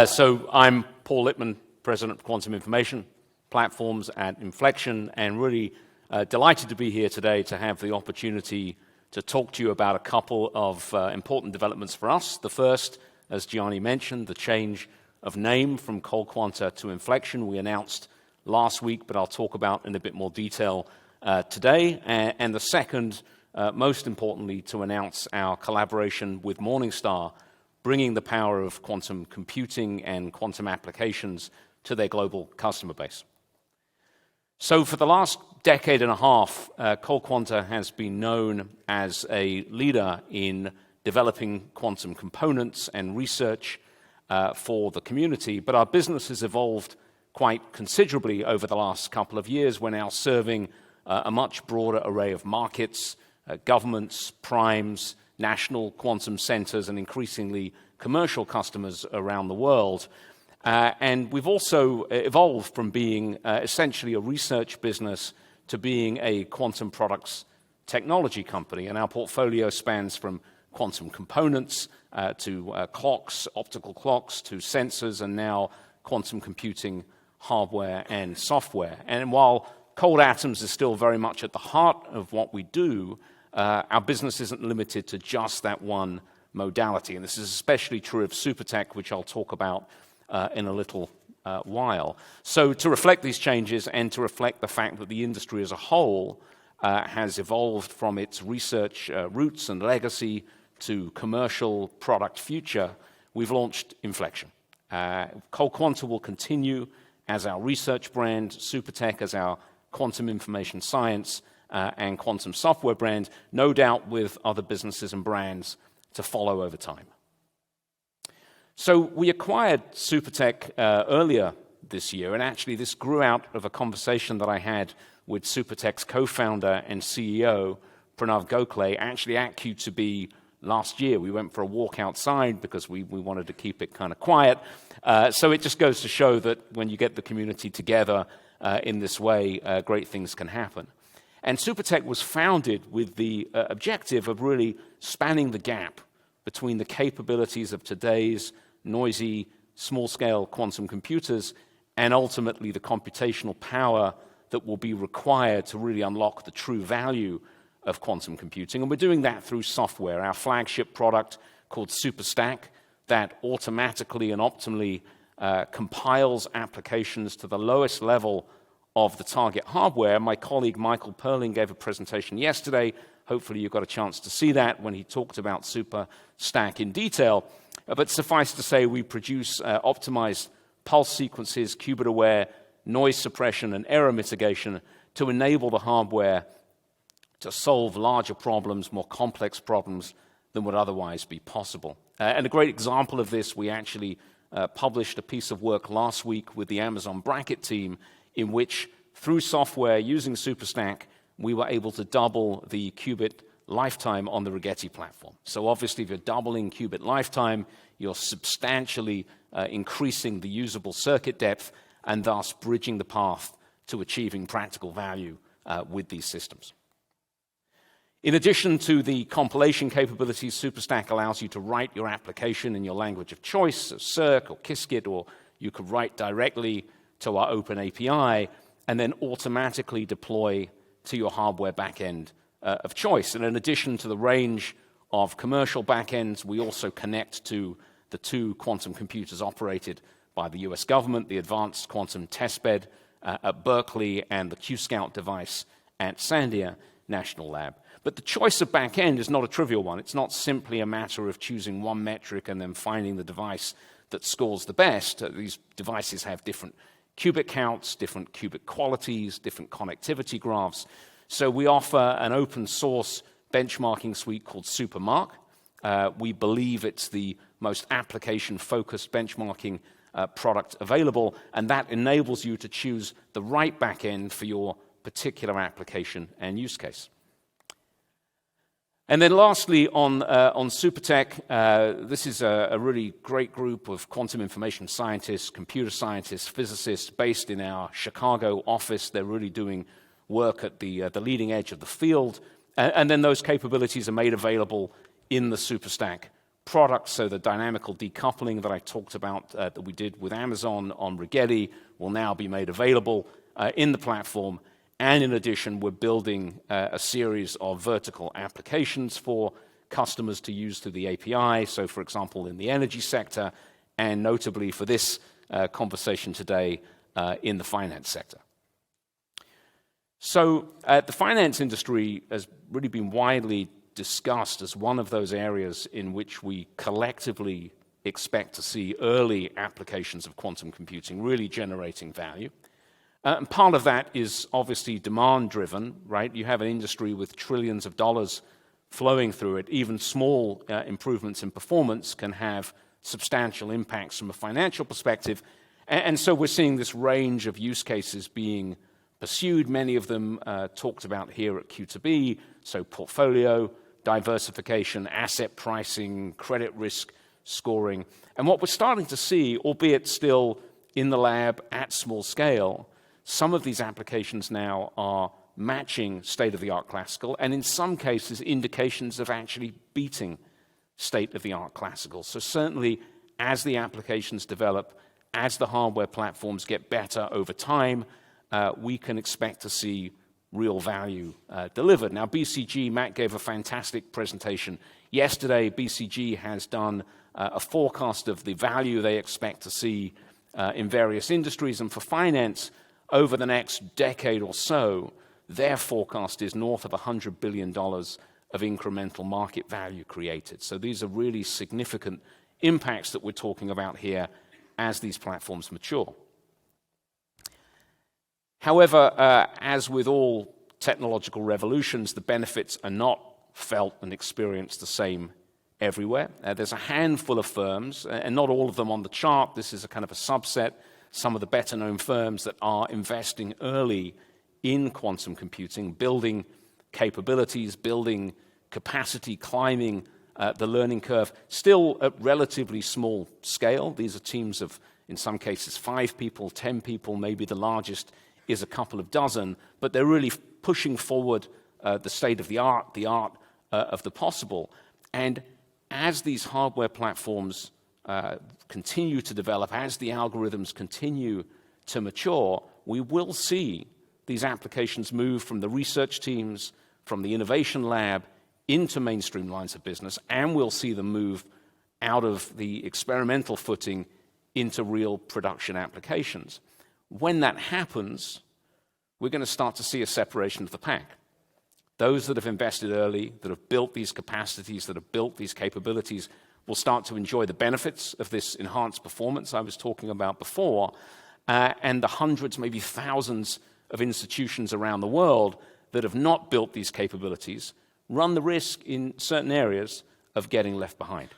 So I'm Paul Lipman, President of Quantum Information Platforms at Infleqtion, and really delighted to be here today to have the opportunity to talk to you about a couple of important developments for us. The first, as Gianni mentioned, the change of name from Quanta to Infleqtion we announced last week, but I'll talk about in a bit more detail today. And the second, most importantly, to announce our collaboration with Morningstar, bringing the power of quantum computing and quantum applications to their global customer base. So for the last decade and a half, Quanta has been known as a leader in developing quantum components and research for the community, but our business has evolved quite considerably over the last couple of years. We're now serving a much broader array of markets, governments, primes, national quantum centers, and increasingly commercial customers around the world. And we've also evolved from being essentially a research business to being a quantum products technology company. And our portfolio spans from quantum components to clocks, optical clocks, to sensors, and now quantum computing hardware and software. And while cold atoms is still very much at the heart of what we do, our business isn't limited to just that one modality. And this is especially true of Super.tech, which I'll talk about in a little while. So to reflect these changes and to reflect the fact that the industry as a whole has evolved from its research roots and legacy to commercial product future, we've launched Infleqtion. Quanta will continue as our research brand, Super.tech as our quantum information science and quantum software brand, no doubt with other businesses and brands to follow over time. So we acquired Super.tech earlier this year, and actually this grew out of a conversation that I had with Super.tech's co-founder and CEO, Pranav Gokhale, actually at Q2B last year. We went for a walk outside because we wanted to keep it kind of quiet. So it just goes to show that when you get the community together in this way, great things can happen. And Super.tech was founded with the objective of really spanning the gap between the capabilities of today's noisy, small-scale quantum computers and ultimately the computational power that will be required to really unlock the true value of quantum computing. And we're doing that through software, our flagship product called SuperStack that automatically and optimally compiles applications to the lowest level of the target hardware. My colleague Michael Perling gave a presentation yesterday. Hopefully you got a chance to see that when he talked about SuperStack in detail. But suffice to say, we produce optimized pulse sequences, qubit-aware noise suppression and error mitigation to enable the hardware to solve larger problems, more complex problems than would otherwise be possible. And a great example of this, we actually published a piece of work last week with the Amazon Bracket team in which, through software using SuperStack, we were able to double the qubit lifetime on the Rigetti platform. So obviously, if you're doubling qubit lifetime, you're substantially increasing the usable circuit depth and thus bridging the path to achieving practical value with these systems. In addition to the compilation capabilities, SuperStack allows you to write your application in your language of choice, so Circ or Qiskit, or you could write directly to our open API and then automatically deploy to your hardware backend of choice. And in addition to the range of commercial backends, we also connect to the two quantum computers operated by the US government, the Advanced Quantum Testbed at Berkeley and the QScout device at Sandia National Lab. But the choice of backend is not a trivial one. It's not simply a matter of choosing one metric and then finding the device that scores the best. These devices have different qubit counts, different qubit qualities, different connectivity graphs. So we offer an open source benchmarking suite called Supermark. We believe it's the most application-focused benchmarking product available, and that enables you to choose the right backend for your particular application and use case. And then lastly, on Super.tech, this is a really great group of quantum information scientists, computer scientists, physicists based in our Chicago office. They're really doing work at the leading edge of the field. And then those capabilities are made available in the SuperStack products, so the dynamical decoupling that I talked about that we did with Amazon on Rigetti will now be made available in the platform. And in addition, we're building a series of vertical applications for customers to use through the API. So, for example, in the energy sector, and notably for this conversation today, in the finance sector. So the finance industry has really been widely discussed as one of those areas in which we collectively expect to see early applications of quantum computing really generating value. And part of that is obviously demand-driven, right? You have an industry with trillions of dollars flowing through it. Even small improvements in performance can have substantial impacts from a financial perspective. And so we're seeing this range of use cases being pursued, many of them talked about here at Q2B, so portfolio, diversification, asset pricing, credit risk scoring. And what we're starting to see, albeit still in the lab at small scale, some of these applications now are matching state-of-the-art classical, and in some cases, indications of actually beating state-of-the-art classical. So certainly, as the applications develop, as the hardware platforms get better over time, we can expect to see real value delivered. Now, BCG, Matt gave a fantastic presentation yesterday. BCG has done a forecast of the value they expect to see in various industries, and for finance, over the next decade or so, their forecast is north of $100 billion of incremental market value created. So these are really significant impacts that we're talking about here as these platforms mature. However, as with all technological revolutions, the benefits are not felt and experienced the same everywhere. There's a handful of firms, and not all of them on the chart. This is a kind of a subset. Some of the better-known firms that are investing early in quantum computing, building capabilities, building capacity, climbing the learning curve, still at relatively small scale. These are teams of, in some cases, 5 people, 10 people, maybe the largest is a couple of dozen, but they're really pushing forward the state of the art of the possible. And as these hardware platforms continue to develop, as the algorithms continue to mature, we will see these applications move from the research teams, from the innovation lab, into mainstream lines of business, and we'll see them move out of the experimental footing into real production applications. When that happens, we're going to start to see a separation of the pack. Those that have invested early, that have built these capacities, that have built these capabilities, will start to enjoy the benefits of this enhanced performance I was talking about before, and the hundreds, maybe thousands of institutions around the world that have not built these capabilities run the risk in certain areas of getting left behind.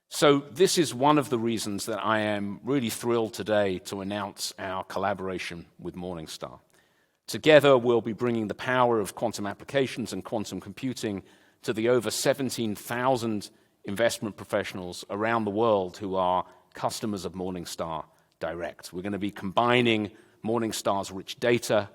So this is one of the reasons that I am really thrilled today to announce our collaboration with Morningstar. Together, we'll be bringing the power of quantum applications and quantum computing to the over 17,000 investment professionals around the world who are customers of Morningstar Direct. We're going to be combining Morningstar's rich data,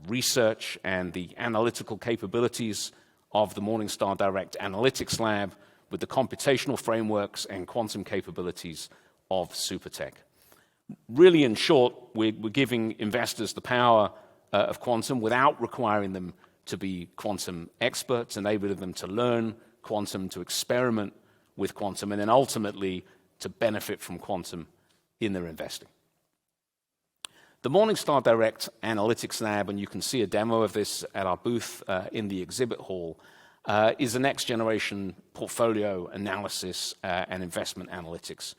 research, and the analytical capabilities of the Morningstar Direct Analytics Lab with the computational frameworks and quantum capabilities of Super.tech. Really, in short, we're giving investors the power of quantum without requiring them to be quantum experts, enabling them to learn quantum, to experiment with quantum, and then ultimately to benefit from quantum in their investing. The Morningstar Direct Analytics Lab, and you can see a demo of this at our booth in the exhibit hall, is a next-generation portfolio analysis and investment analytics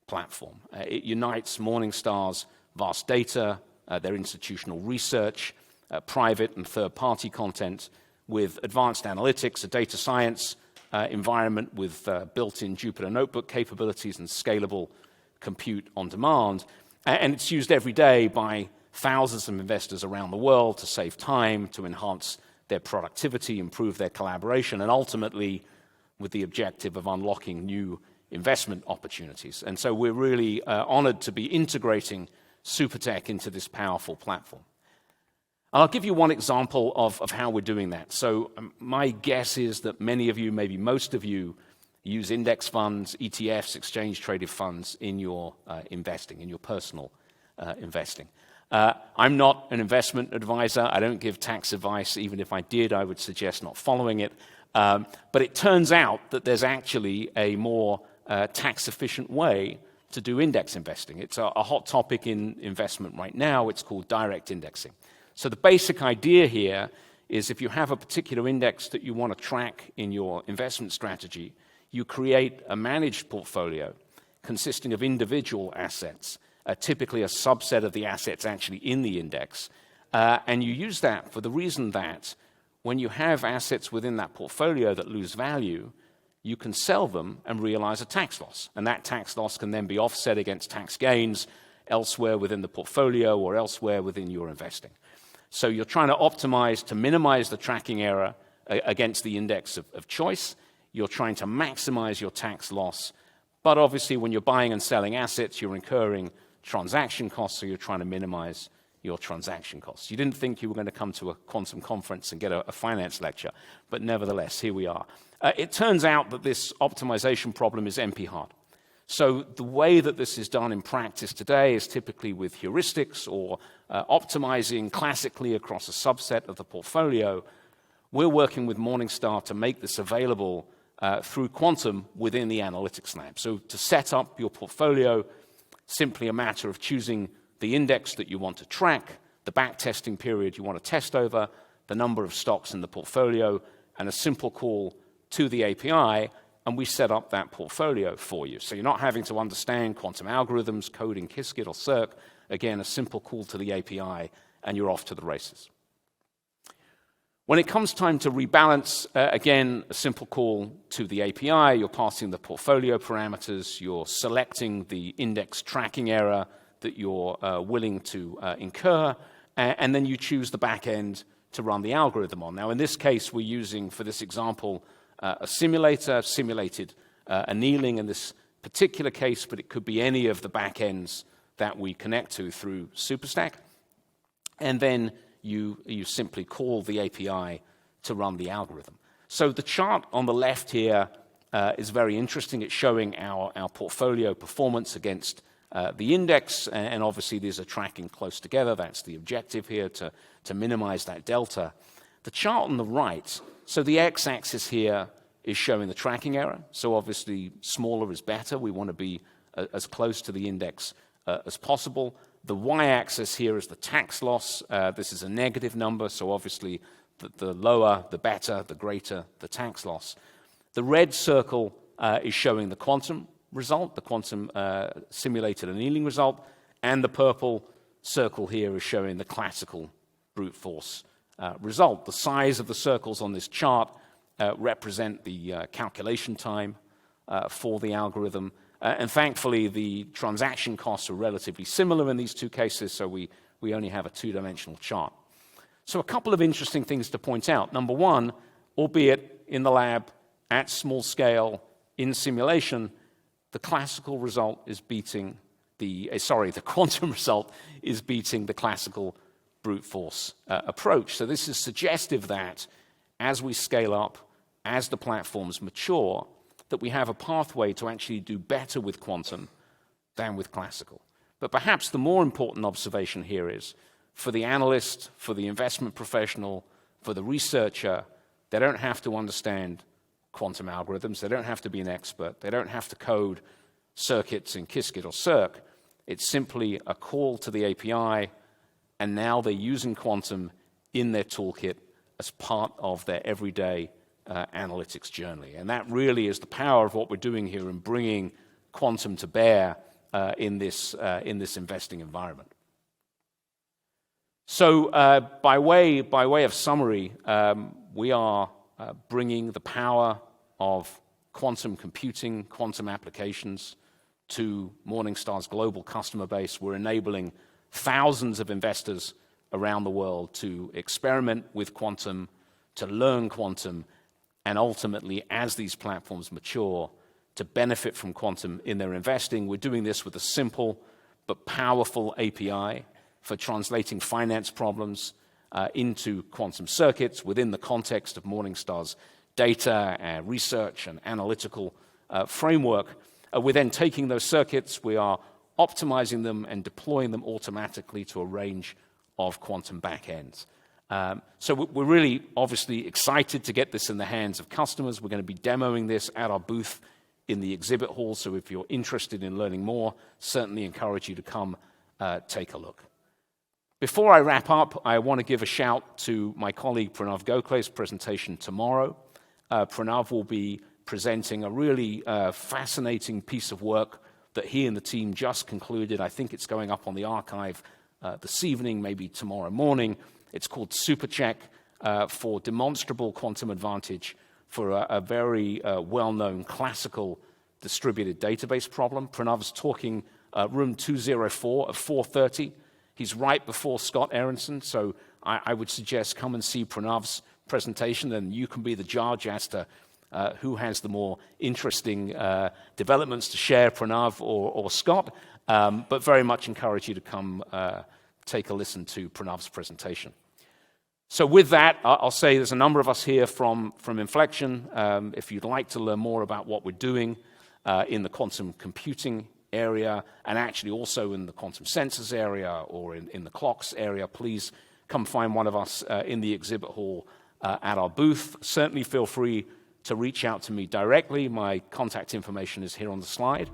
platform. It unites Morningstar's vast data, their institutional research, private and third-party content, with advanced analytics, a data science environment with built-in Jupyter Notebook capabilities and scalable compute on demand. And it's used every day by thousands of investors around the world to save time, to enhance their productivity, improve their collaboration, and ultimately with the objective of unlocking new investment opportunities. And so we're really honored to be integrating Super.tech into this powerful platform. And I'll give you one example of how we're doing that. So my guess is that many of you, maybe most of you use index funds, ETFs, exchange-traded funds in your investing, in your personal investing. I'm not an investment advisor. I don't give tax advice. Even if I did, I would suggest not following it. But it turns out that there's actually a more tax-efficient way to do index investing. It's a hot topic in investment right now. It's called direct indexing. So the basic idea here is if you have a particular index that you want to track in your investment strategy, you create a managed portfolio consisting of individual assets, typically a subset of the assets actually in the index, and you use that for the reason that when you have assets within that portfolio that lose value, you can sell them and realize a tax loss. And that tax loss can then be offset against tax gains elsewhere within the portfolio or elsewhere within your investing. So you're trying to optimize to minimize the tracking error against the index of choice. You're trying to maximize your tax loss. But obviously, when you're buying and selling assets, you're incurring transaction costs, so you're trying to minimize your transaction costs. You didn't think you were going to come to a quantum conference and get a finance lecture, but nevertheless, here we are. It turns out that this optimization problem is NP hard. So the way that this is done in practice today is typically with heuristics or optimizing classically across a subset of the portfolio. We're working with Morningstar to make this available through quantum within the analytics lab. So to set up your portfolio, simply a matter of choosing the index that you want to track, the back testing period you want to test over, the number of stocks in the portfolio, and a simple call to the API, and we set up that portfolio for you. So you're not having to understand quantum algorithms, coding Qiskit or Cirq. Again, a simple call to the API, and you're off to the races. When it comes time to rebalance, again, a simple call to the API. You're passing the portfolio parameters. You're selecting the index tracking error that you're willing to incur, and then you choose the back end to run the algorithm on. Now, in this case, we're using, for this example, a simulator, simulated annealing in this particular case, but it could be any of the back ends that we connect to through Super.tech. And then you simply call the API to run the algorithm. So the chart on the left here is very interesting. It's showing our portfolio performance against the index, and obviously these are tracking close together. That's the objective here, to minimize that delta. The chart on the right, so the x-axis here is showing the tracking error. So obviously smaller is better. We want to be as close to the index as possible. The y-axis here is the tax loss. This is a negative number, so obviously the lower, the better, the greater the tax loss. The red circle is showing the quantum result, the quantum simulated annealing result, and the purple circle here is showing the classical brute force result. The size of the circles on this chart represent the calculation time for the algorithm. And thankfully, the transaction costs are relatively similar in these two cases, so we only have a two-dimensional chart. So a couple of interesting things to point out. Number one, albeit in the lab, at small scale, in simulation, the classical result is beating the quantum result is beating the classical brute force approach. So this is suggestive that as we scale up, as the platforms mature, that we have a pathway to actually do better with quantum than with classical. But perhaps the more important observation here is, for the analyst, for the investment professional, for the researcher, they don't have to understand quantum algorithms. They don't have to be an expert. They don't have to code circuits in Qiskit or Cirq. It's simply a call to the API, and now they're using quantum in their toolkit as part of their everyday analytics journey. And that really is the power of what we're doing here in bringing quantum to bear in this investing environment. So by way of summary, we are bringing the power of quantum computing, quantum applications to Morningstar's global customer base. We're enabling thousands of investors around the world to experiment with quantum, to learn quantum, and ultimately, as these platforms mature, to benefit from quantum in their investing. We're doing this with a simple but powerful API for translating finance problems into quantum circuits within the context of Morningstar's data, research, and analytical framework. We're then taking those circuits, we are optimizing them and deploying them automatically to a range of quantum backends. So we're really obviously excited to get this in the hands of customers. We're going to be demoing this at our booth in the exhibit hall, so if you're interested in learning more, certainly encourage you to come take a look. Before I wrap up, I want to give a shout to my colleague Pranav Gokhale's presentation tomorrow. Pranav will be presenting a really fascinating piece of work that he and the team just concluded. I think it's going up on the archive this evening, maybe tomorrow morning. It's called Super.tech for demonstrable quantum advantage for a very well-known classical distributed database problem. Pranav's talking room 204 at 4:30. He's right before Scott Aronson, so I would suggest come and see Pranav's presentation, and you can be the judge as to who has the more interesting developments to share, Pranav or Scott, but very much encourage you to come take a listen to Pranav's presentation. So with that, I'll say there's a number of us here from Infleqtion. If you'd like to learn more about what we're doing in the quantum computing area and actually also in the quantum sensors area or in the clocks area, please come find one of us in the exhibit hall at our booth. Certainly feel free to reach out to me directly. My contact information is here on the slide.